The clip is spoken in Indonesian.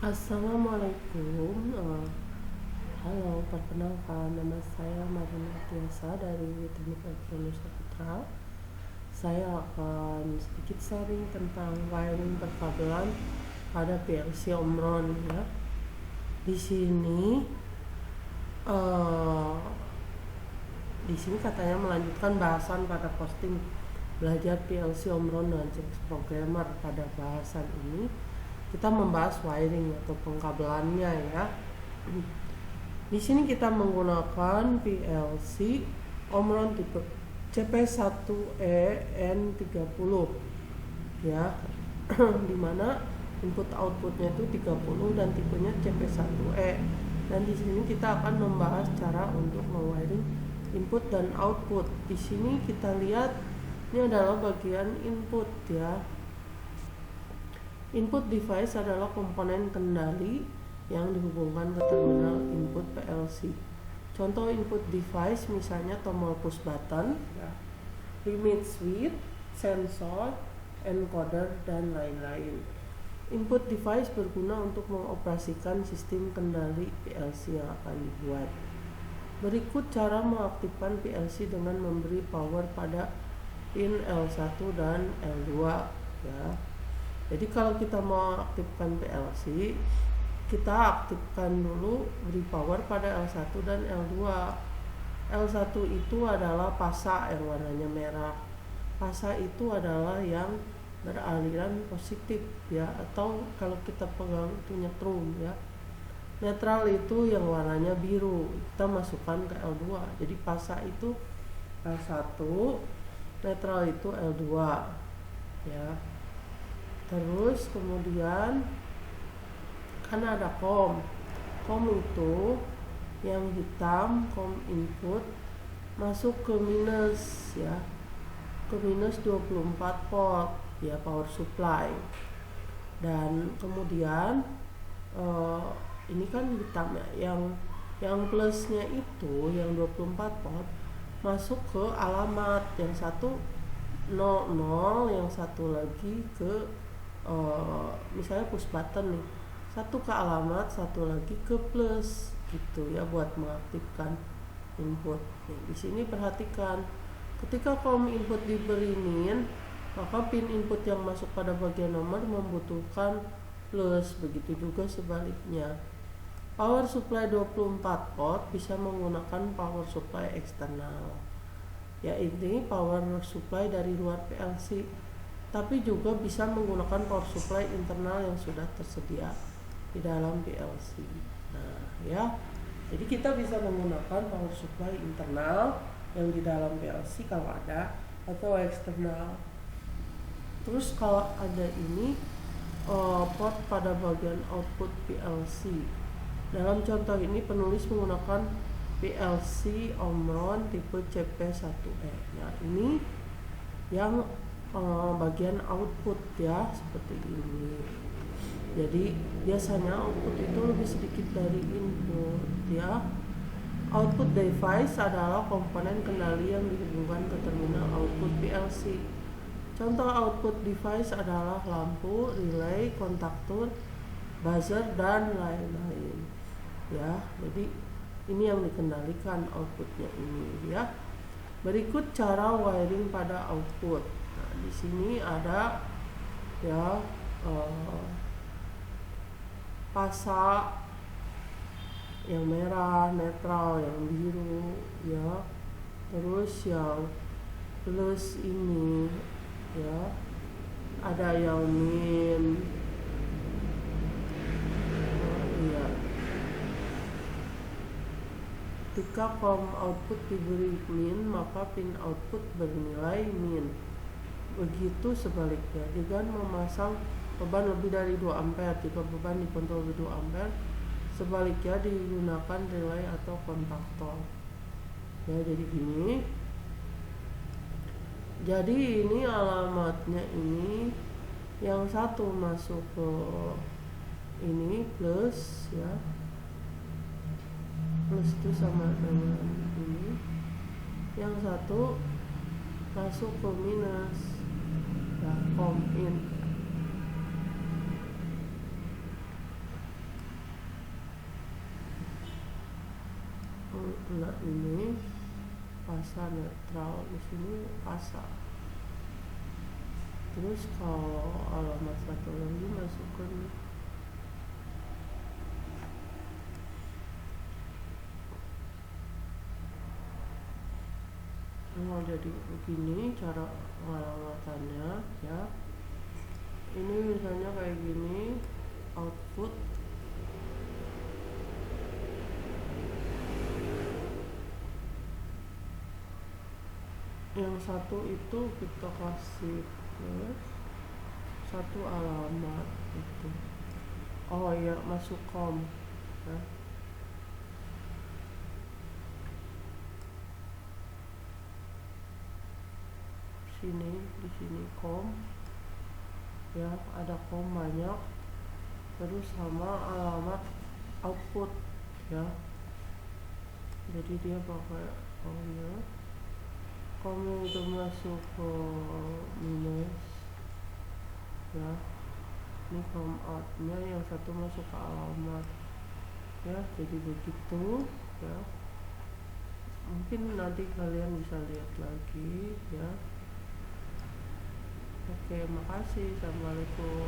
Assalamualaikum. Halo, perkenalkan nama saya Marina Tiasa dari Teknik Elektronik Saputra. Saya akan sedikit sharing tentang wiring perkabelan pada PLC Omron ya. Di sini eh, katanya melanjutkan bahasan pada posting belajar PLC Omron dengan CX Programmer. Pada bahasan ini kita membahas wiring atau pengkabelannya ya. Di sini kita menggunakan PLC Omron tipe CP1EN30 ya. Dimana input outputnya itu 30 dan tipenya CP1E. Dan di sini kita akan membahas cara untuk mewiring input dan output. Di sini kita lihat ini adalah bagian input ya. Input device adalah komponen kendali yang dihubungkan ke terminal input PLC. Contoh input device misalnya tombol push button, limit switch, sensor, encoder, dan lain-lain. Input device berguna untuk mengoperasikan sistem kendali PLC yang akan dibuat. Berikut cara mengaktifkan PLC dengan memberi power pada pin L1 dan L2 ya. Jadi kalau kita mau aktifkan PLC, kita aktifkan dulu beri power pada L1 dan L2. L1 itu adalah pasa yang warnanya merah. Pasa itu adalah yang beraliran positif ya, atau kalau kita pegang itu nyetrum ya. Netral itu yang warnanya biru, kita masukkan ke L2. Jadi pasa itu L1, netral itu L2 ya. Terus kemudian kan ada COM itu yang hitam, COM input masuk ke minus ya, ke minus 24 volt ya, power supply. Dan kemudian ini kan hitam ya, yang plusnya itu yang 24 volt masuk ke alamat, yang satu 00, yang satu lagi ke misalnya push button nih, satu ke alamat, satu lagi ke plus gitu ya, buat mengaktifkan input. Nih, di sini perhatikan ketika COM input diberi min, maka pin input yang masuk pada bagian nomor membutuhkan plus, begitu juga sebaliknya. Power supply 24 volt bisa menggunakan power supply eksternal ya, ini power supply dari luar PLC, tapi juga bisa menggunakan power supply internal yang sudah tersedia di dalam PLC. Nah ya, jadi kita bisa menggunakan power supply internal yang di dalam PLC kalau ada, atau eksternal. Terus kalau ada ini port pada bagian output PLC. Dalam contoh ini penulis menggunakan PLC Omron tipe CP1E. Nah ini yang bagian output ya, seperti ini. Jadi biasanya output itu lebih sedikit dari input ya. Output device adalah komponen kendali yang dihubungkan ke terminal output PLC. Contoh output device adalah lampu, relay, kontaktor, buzzer, dan lain-lain ya. Jadi ini yang dikendalikan outputnya ini ya. Berikut cara wiring pada output. Nah, di sini ada ya pasa yang merah, netral yang biru ya. Terus yang plus ini ya, ada yang min ya. Ketika COM output diberi min, maka pin output bernilai min. Begitu sebaliknya, dengan memasang beban lebih dari 2 ampere, jika beban dikontrol lebih 2 ampere, sebaliknya digunakan relay atau kontaktor. Ya, jadi gini. Jadi ini alamatnya ini, yang satu masuk ke ini plus ya, plus itu sama dengan ini, yang satu masuk ke minus ya, COM in. Nah ini pasa netral, di sini pasa. Terus kalau alamat satu lagi masukkan jadi begini cara pengalamatannya ya. Ini misalnya kayak gini output, yang satu itu kita kasih satu alamat itu, oh ya masuk com ya. Di sini com ya, ada com banyak, terus sama alamat output ya, jadi dia pakai comnya. Comnya itu masuk ke minus ya, ini com outnya, yang satu masuk ke alamat ya, jadi begitu ya. Mungkin nanti kalian bisa lihat lagi ya. Oke, makasih. Assalamualaikum.